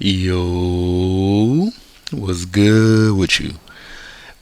Yo, what's good with you?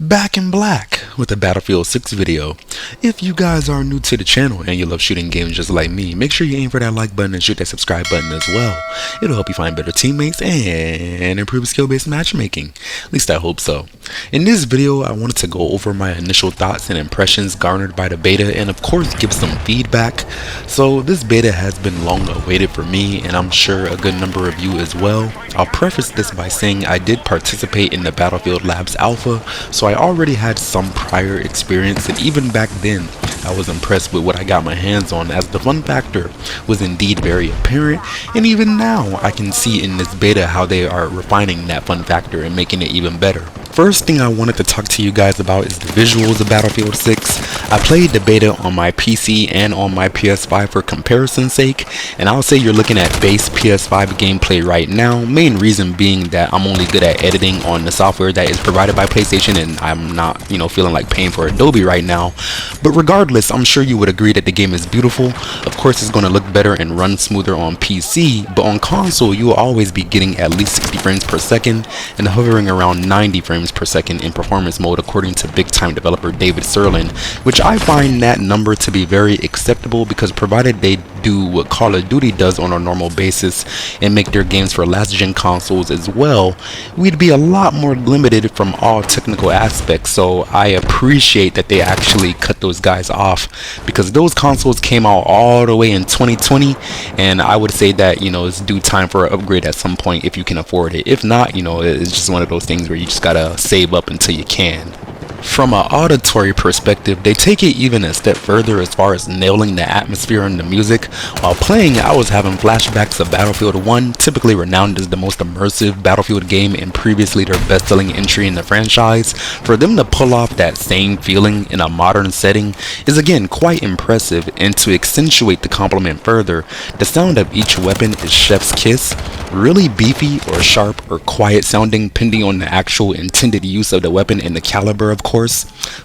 Back in black with a Battlefield 6 video. If you guys are new to the channel and you love shooting games just like me, make sure you aim for that like button and shoot that subscribe button as well. It'll help you find better teammates and improve skill-based matchmaking. At least I hope so. In this video, I wanted to go over my initial thoughts and impressions garnered by the beta and of course give some feedback. So this beta has been long awaited for me and I'm sure a good number of you as well. I'll preface this by saying I did participate in the Battlefield Labs Alpha, so I already had some prior experience, and even back then I was impressed with what I got my hands on, as the fun factor was indeed very apparent, and even now I can see in this beta how they are refining that fun factor and making it even better. First thing I wanted to talk to you guys about is the visuals of Battlefield 6. I played the beta on my PC and on my PS5 for comparison's sake, and I'll say you're looking at base PS5 gameplay right now, main reason being that I'm only good at editing on the software that is provided by PlayStation and I'm not, feeling like paying for Adobe right now. But regardless, I'm sure you would agree that the game is beautiful. Of course it's going to look better and run smoother on PC, but on console you will always be getting at least 60 frames per second and hovering around 90 frames per second in performance mode, according to big time developer David Sirlin, which I find that number to be very acceptable, because provided they do what Call of Duty does on a normal basis and make their games for last gen consoles as well, we'd be a lot more limited from all technical aspects. So I appreciate that they actually cut those guys off, because those consoles came out all the way in 2020, and I would say that it's due time for an upgrade at some point if you can afford it. If not, it's just one of those things where you just gotta save up until you can. From an auditory perspective, they take it even a step further as far as nailing the atmosphere and the music. While playing, I was having flashbacks of Battlefield 1, typically renowned as the most immersive Battlefield game and previously their best-selling entry in the franchise. For them to pull off that same feeling in a modern setting is again quite impressive, and to accentuate the compliment further, the sound of each weapon is chef's kiss, really beefy or sharp or quiet sounding depending on the actual intended use of the weapon and the caliber, of course.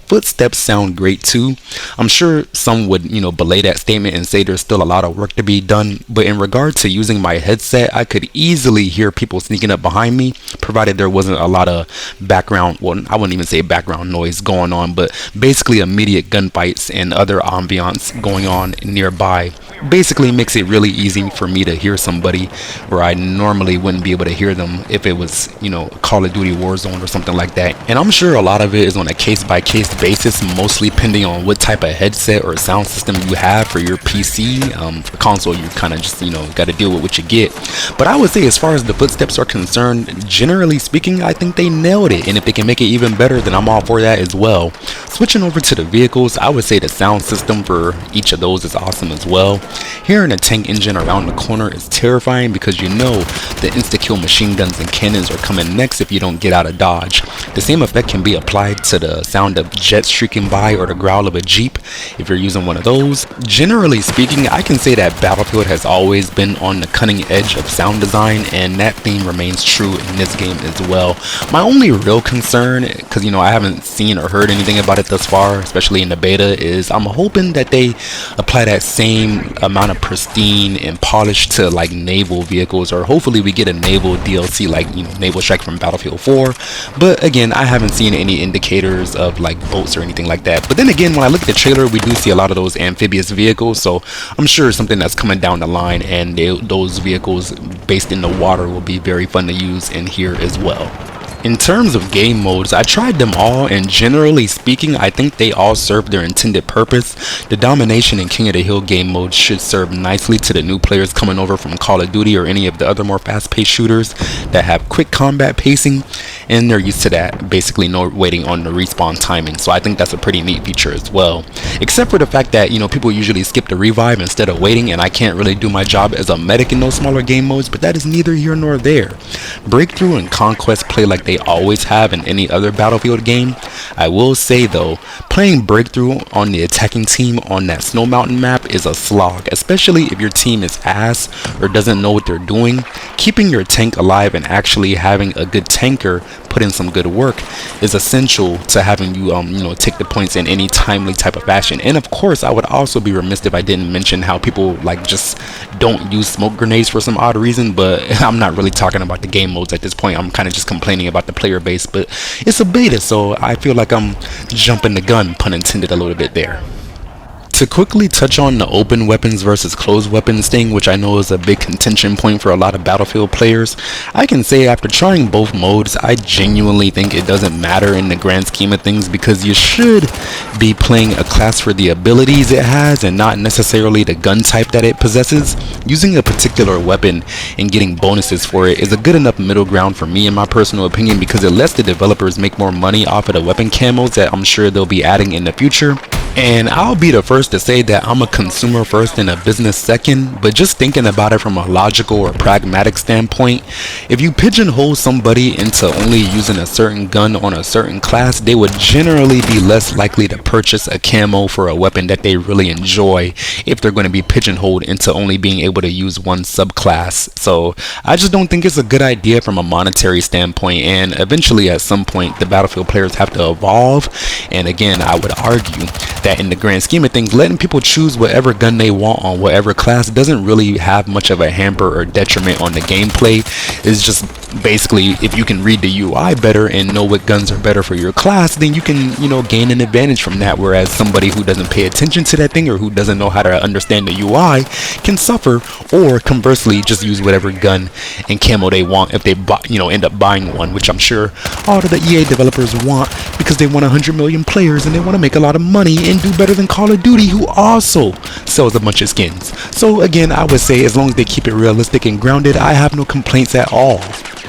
Footsteps sound great too. I'm sure some would belay that statement and say there's still a lot of work to be done, but in regard to using my headset, I could easily hear people sneaking up behind me, provided there wasn't a lot of background, well, I wouldn't even say background noise going on, but basically immediate gunfights and other ambiance going on nearby. Basically makes it really easy for me to hear somebody where I normally wouldn't be able to hear them if it was Call of Duty Warzone or something like that. And I'm sure a lot of it is on a case-by-case basis, mostly depending on what type of headset or sound system you have for your PC. For console, you kind of just got to deal with what you get. But I would say, as far as the footsteps are concerned, generally speaking, I think they nailed it, and if they can make it even better, then I'm all for that as well. Switching over to the vehicles, I would say the sound system for each of those is awesome as well. Hearing a tank engine around the corner is terrifying, because the insta-kill machine guns and cannons are coming next if you don't get out of dodge. The same effect can be applied to the sound of jets streaking by or the growl of a jeep if you're using one of those. Generally speaking, I can say that Battlefield has always been on the cutting edge of sound design, and that theme remains true in this game as well. My only real concern, because I haven't seen or heard anything about it thus far, especially in the beta, is I'm hoping that they apply that same amount of pristine and polish to like naval vehicles, or hopefully we get a naval DLC like Naval Strike from Battlefield 4. But again, I haven't seen any indicators of like boats or anything like that. But then again, when I look at the trailer, we do see a lot of those amphibious vehicles, so I'm sure something that's coming down the line, and those vehicles based in the water will be very fun to use in here as well. In terms of game modes, I tried them all, and generally speaking, I think they all serve their intended purpose. The Domination and King of the Hill game modes should serve nicely to the new players coming over from Call of Duty or any of the other more fast-paced shooters that have quick combat pacing, and they're used to that, basically no waiting on the respawn timing, so I think that's a pretty neat feature as well. Except for the fact that, people usually skip the revive instead of waiting, and I can't really do my job as a medic in those smaller game modes, but that is neither here nor there. Breakthrough and Conquest play like they always have in any other Battlefield game. I will say though, playing Breakthrough on the attacking team on that Snow Mountain map is a slog, especially if your team is ass or doesn't know what they're doing. Keeping your tank alive and actually having a good tanker put in some good work is essential to having you take the points in any timely type of fashion. And of course, I would also be remiss if I didn't mention how people like just don't use smoke grenades for some odd reason, but I'm not really talking about the game modes at this point. I'm kind of just complaining about the player base, but it's a beta, so I feel like I'm jumping the gun, pun intended, a little bit there. To quickly touch on the open weapons versus closed weapons thing, which I know is a big contention point for a lot of Battlefield players, I can say after trying both modes, I genuinely think it doesn't matter in the grand scheme of things, because you should be playing a class for the abilities it has and not necessarily the gun type that it possesses. Using a particular weapon and getting bonuses for it is a good enough middle ground for me in my personal opinion, because it lets the developers make more money off of the weapon camos that I'm sure they'll be adding in the future. And I'll be the first to say that I'm a consumer first and a business second, but just thinking about it from a logical or pragmatic standpoint, if you pigeonhole somebody into only using a certain gun on a certain class, they would generally be less likely to purchase a camo for a weapon that they really enjoy if they're going to be pigeonholed into only being able to use one subclass. So I just don't think it's a good idea from a monetary standpoint, and eventually at some point the Battlefield players have to evolve. And again, I would argue that in the grand scheme of things, letting people choose whatever gun they want on whatever class doesn't really have much of a hamper or detriment on the gameplay. It's just basically, if you can read the UI better and know what guns are better for your class, then you can, gain an advantage from that. Whereas somebody who doesn't pay attention to that thing or who doesn't know how to understand the UI can suffer, or conversely just use whatever gun and camo they want if they end up buying one, which I'm sure all of the EA developers want, because they want 100 million players and they want to make a lot of money and do better than Call of Duty, who also sells a bunch of skins. So again, I would say as long as they keep it realistic and grounded, I have no complaints at all.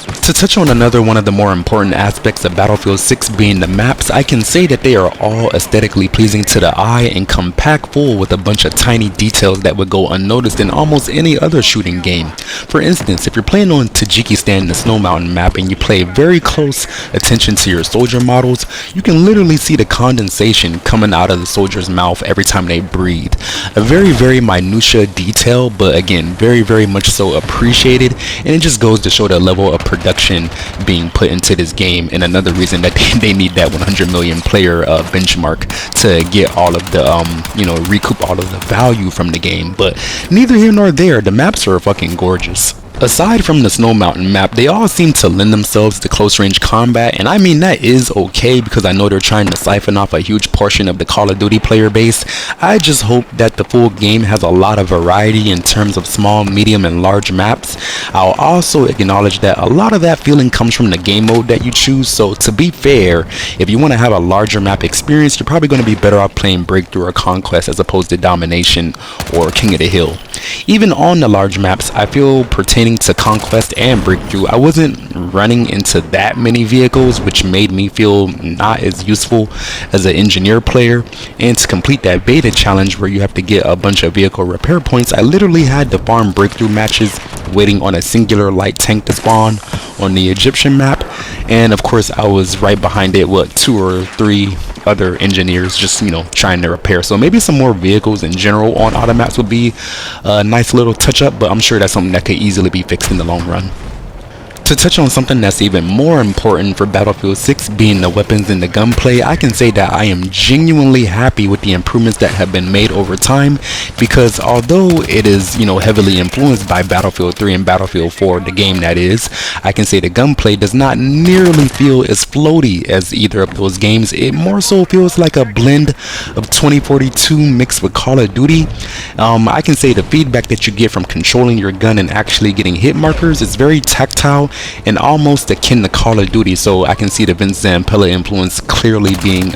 To touch on another one of the more important aspects of Battlefield 6 being the maps, I can say that they are all aesthetically pleasing to the eye and come packed full with a bunch of tiny details that would go unnoticed in almost any other shooting game. For instance, if you're playing on Tajikistan, the Snow Mountain map, and you pay very close attention to your soldier models, you can literally see the condensation coming out of the soldier's mouth every time they breathe. A very, very minutia detail, but again, very, very much so appreciated, and it just goes to show the level of production being put into this game, and another reason that they need that 100 million player benchmark to get all of the recoup all of the value from the game. But neither here nor there, the maps are fucking gorgeous. Aside from the Snow Mountain map, they all seem to lend themselves to close range combat, and I mean that is okay, because I know they're trying to siphon off a huge portion of the Call of Duty player base. I just hope that the full game has a lot of variety in terms of small, medium, and large maps. I'll also acknowledge that a lot of that feeling comes from the game mode that you choose, so to be fair, if you want to have a larger map experience, you're probably going to be better off playing Breakthrough or Conquest as opposed to Domination or King of the Hill. Even on the large maps, I feel pertaining to Conquest and Breakthrough, I wasn't running into that many vehicles, which made me feel not as useful as an engineer player. And to complete that beta challenge where you have to get a bunch of vehicle repair points, I literally had to farm Breakthrough matches waiting on a singular light tank to spawn on the Egyptian map. And of course I was right behind it, 2 or 3 other engineers just trying to repair. So maybe some more vehicles in general on auto maps would be a nice little touch up, but I'm sure that's something that could easily be fixed in the long run. To touch on something that's even more important for Battlefield 6 being the weapons and the gunplay, I can say that I am genuinely happy with the improvements that have been made over time, because although it is heavily influenced by Battlefield 3 and Battlefield 4, the game that is, I can say the gunplay does not nearly feel as floaty as either of those games. It more so feels like a blend of 2042 mixed with Call of Duty. I can say the feedback that you get from controlling your gun and actually getting hit markers is very tactile and almost akin to Call of Duty, so I can see the Vince Zampella influence clearly being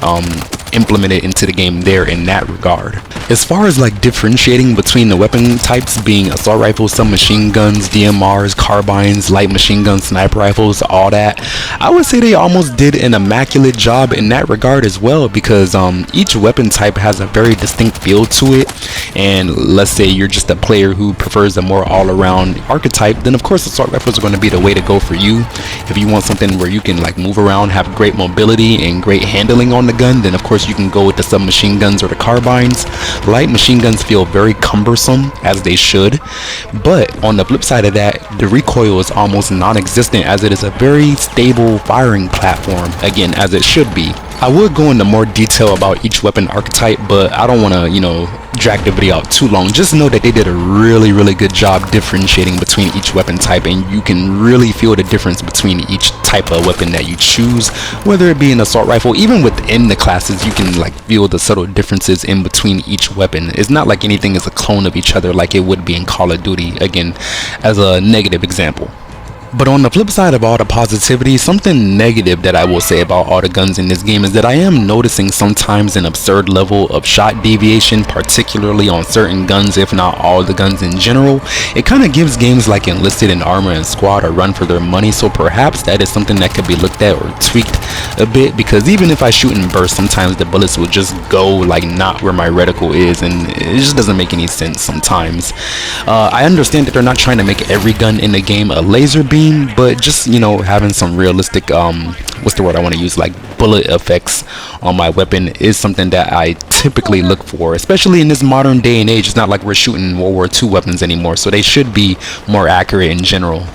implemented into the game there in that regard. As far as like differentiating between the weapon types being assault rifles, submachine guns, DMRs, carbines, light machine guns, sniper rifles, all that, I would say they almost did an immaculate job in that regard as well, because each weapon type has a very distinct feel to it. And let's say you're just a player who prefers a more all-around archetype, then of course assault rifles are going to be the way to go for you. If you want something where you can like move around, have great mobility and great handling on the gun, then of course you can go with the submachine guns or the carbines. Light machine guns feel very cumbersome, as they should, but on the flip side of that, the recoil is almost non-existent, as it is a very stable firing platform, again, as it should be. I would go into more detail about each weapon archetype, but I don't want to, drag the video out too long. Just know that they did a really good job differentiating between each weapon type, and you can really feel the difference between each type of weapon that you choose, whether it be an assault rifle. Even within the classes, you can like feel the subtle differences in between each weapon. It's not like anything is a clone of each other like it would be in Call of Duty, again, as a negative example. But on the flip side of all the positivity, something negative that I will say about all the guns in this game is that I am noticing sometimes an absurd level of shot deviation, particularly on certain guns, if not all the guns in general. It kind of gives games like Enlisted and Armor and Squad a run for their money, so perhaps that is something that could be looked at or tweaked a bit, because even if I shoot in burst, sometimes the bullets will just go like not where my reticle is, and it just doesn't make any sense sometimes. I understand that they're not trying to make every gun in the game a laser beam, but just having some realistic what's the word I want to use, like bullet effects on my weapon is something that I typically look for, especially in this modern day and age. It's not like we're shooting World War II weapons anymore, so they should be more accurate in general.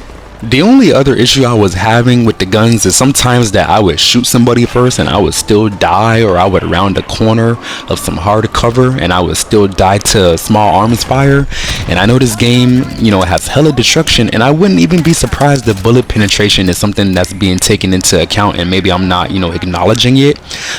The only other issue I was having with the guns is sometimes that I would shoot somebody first and I would still die, or I would round a corner of some hard cover and I would still die to small arms fire. And I know this game, has hella destruction, and I wouldn't even be surprised if bullet penetration is something that's being taken into account, and maybe I'm not, acknowledging it.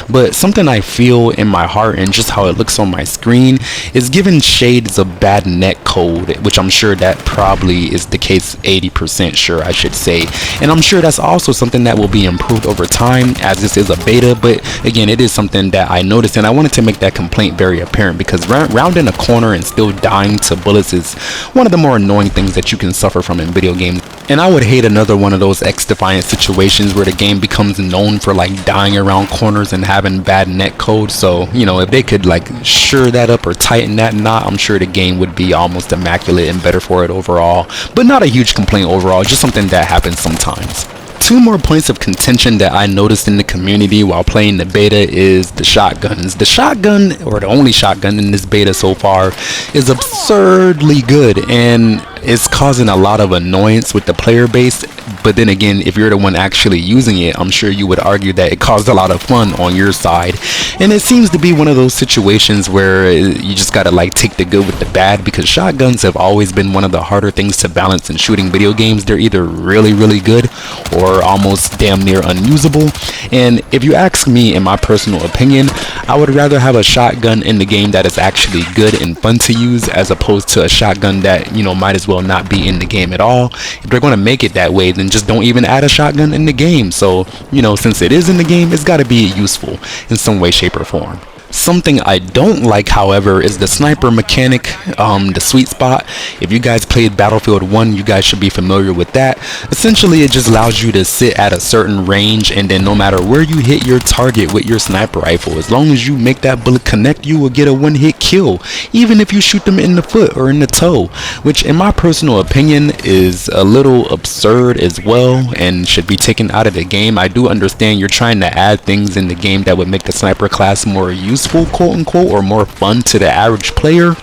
But something I feel in my heart and just how it looks on my screen is giving shades of bad net code, which I'm sure that probably is the case 80% sure, I should say. And I'm sure that's also something that will be improved over time, as this is a beta. But again, it is something that I noticed, and I wanted to make that complaint very apparent, because rounding a corner and still dying to bullets is one of the more annoying things that you can suffer from in video games. And I would hate another one of those X-Defiant situations where the game becomes known for like dying around corners and having bad net code. So if they could like sure that up or tighten that knot, I'm sure the game would be almost immaculate and better for it overall. But not a huge complaint overall, just something that happens sometimes. Two more points of contention that I noticed in the community while playing the beta is the shotguns. The shotgun, or the only shotgun in this beta so far, is absurdly good, and it's causing a lot of annoyance with the player base. But then again, if you're the one actually using it, I'm sure you would argue that it caused a lot of fun on your side. And it seems to be one of those situations where you just gotta like take the good with the bad, because shotguns have always been one of the harder things to balance in shooting video games. They're either really good or almost damn near unusable. And if you ask me, in my personal opinion, I would rather have a shotgun in the game that is actually good and fun to use, as opposed to a shotgun that might as well not be in the game at all. If they're going to make it that way, then just don't even add a shotgun in the game. So since it is in the game, it's got to be useful in some way, shape, or form. Something I don't like, however, is the sniper mechanic, the sweet spot. If you guys played Battlefield 1, you guys should be familiar with that. Essentially, it just allows you to sit at a certain range, and then no matter where you hit your target with your sniper rifle, as long as you make that bullet connect, you will get a one-hit kill, even if you shoot them in the foot or in the toe, which in my personal opinion is a little absurd as well and should be taken out of the game. I do understand you're trying to add things in the game that would make the sniper class more useful, quote unquote, or more fun to the average player,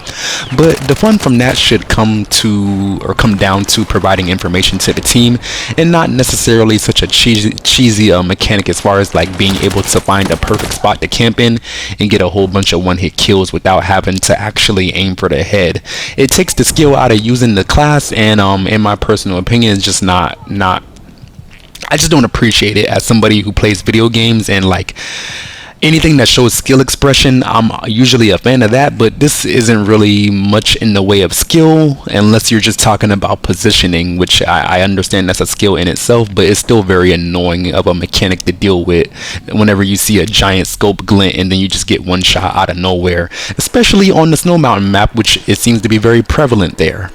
but the fun from that should come down to providing information to the team, and not necessarily such a cheesy mechanic as far as like being able to find a perfect spot to camp in and get a whole bunch of one-hit kills without having to actually aim for the head. It takes the skill out of using the class, and in my personal opinion, it's just not I just don't appreciate it as somebody who plays video games, and like Anything that shows skill expression, I'm usually a fan of that, but this isn't really much in the way of skill unless you're just talking about positioning, which I understand that's a skill in itself, but it's still very annoying of a mechanic to deal with whenever you see a giant scope glint and then you just get one shot out of nowhere, especially on the Snow Mountain map, which it seems to be very prevalent there.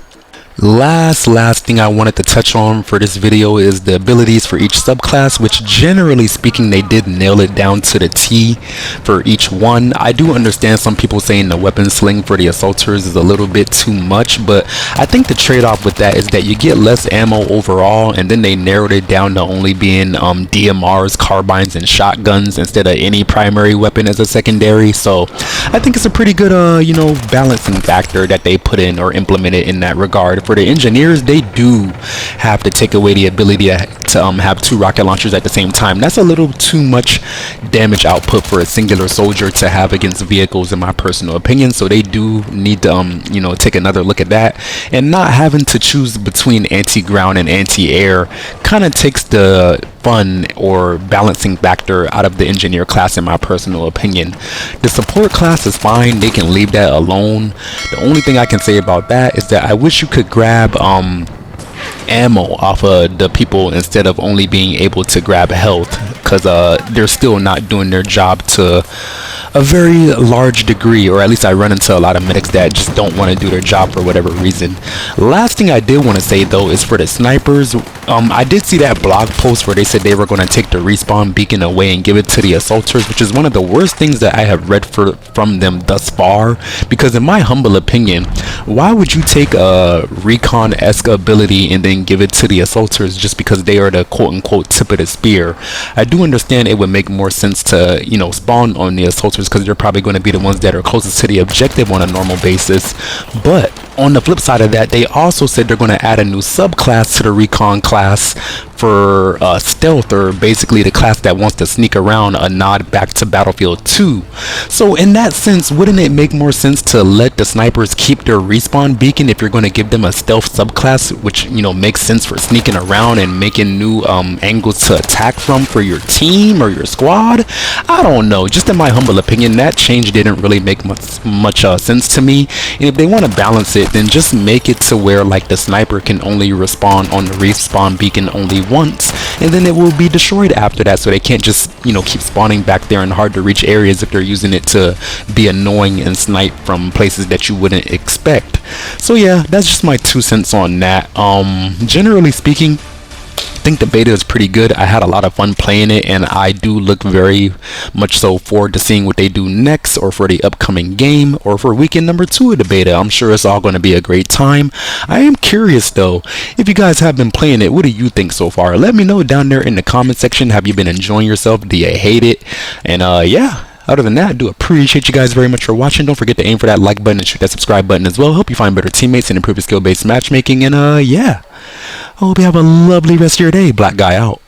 Last thing I wanted to touch on for this video is the abilities for each subclass, which generally speaking they did nail it down to the T for each one. I do understand some people saying the weapon sling for the assaulters is a little bit too much, but I think the trade-off with that is that you get less ammo overall, and then they narrowed it down to only being DMRs, carbines, and shotguns instead of any primary weapon as a secondary. So I think it's a pretty good balancing factor that they put in or implemented in that regard. For the engineers, they do have to take away the ability to have 2 rocket launchers at the same time. That's a little too much damage output for a singular soldier to have against vehicles, in my personal opinion. So they do need to take another look at that, and not having to choose between anti-ground and anti-air kind of takes the fun or balancing factor out of the engineer class, in my personal opinion. The support class is fine, they can leave that alone. The only thing I can say about that is that I wish you could grab ammo off of the people instead of only being able to grab health, because they're still not doing their job to a very large degree, or at least I run into a lot of medics that just don't want to do their job for whatever reason. Last thing I did want to say though is for the snipers, I did see that blog post where they said they were going to take the respawn beacon away and give it to the assaulters, which is one of the worst things that I have read from them thus far, because in my humble opinion, why would you take a recon-esque ability and then give it to the assaulters just because they are the quote-unquote tip of the spear? I do understand it would make more sense to spawn on the assaulters because they're probably going to be the ones that are closest to the objective on a normal basis, but on the flip side of that, they also said they're going to add a new subclass to the recon class for stealth, or basically the class that wants to sneak around, a nod back to Battlefield 2. So in that sense, wouldn't it make more sense to let the snipers keep their respawn beacon if you're going to give them a stealth subclass, which makes sense for sneaking around and making new angles to attack from for your team or your squad? I don't know, just in my humble opinion, that change didn't really make much sense to me. And if they want to balance it, then just make it to where like the sniper can only respawn on the respawn beacon only once, and then it will be destroyed after that, so they can't just keep spawning back there in hard to reach areas if they're using it to be annoying and snipe from places that you wouldn't expect. So yeah, that's just my 2 cents on that. Generally speaking, I think the beta is pretty good. I had a lot of fun playing it, and I do look very much so forward to seeing what they do next, or for the upcoming game, or for weekend number 2 of the beta. I'm sure it's all going to be a great time. I am curious though, if you guys have been playing it, what do you think so far? Let me know down there in the comment section. Have you been enjoying yourself? Do you hate it? And yeah, other than that, I do appreciate you guys very much for watching. Don't forget to aim for that like button and shoot that subscribe button as well. Hope you find better teammates and improve your skill-based matchmaking. And yeah, I hope you have a lovely rest of your day. Black guy out.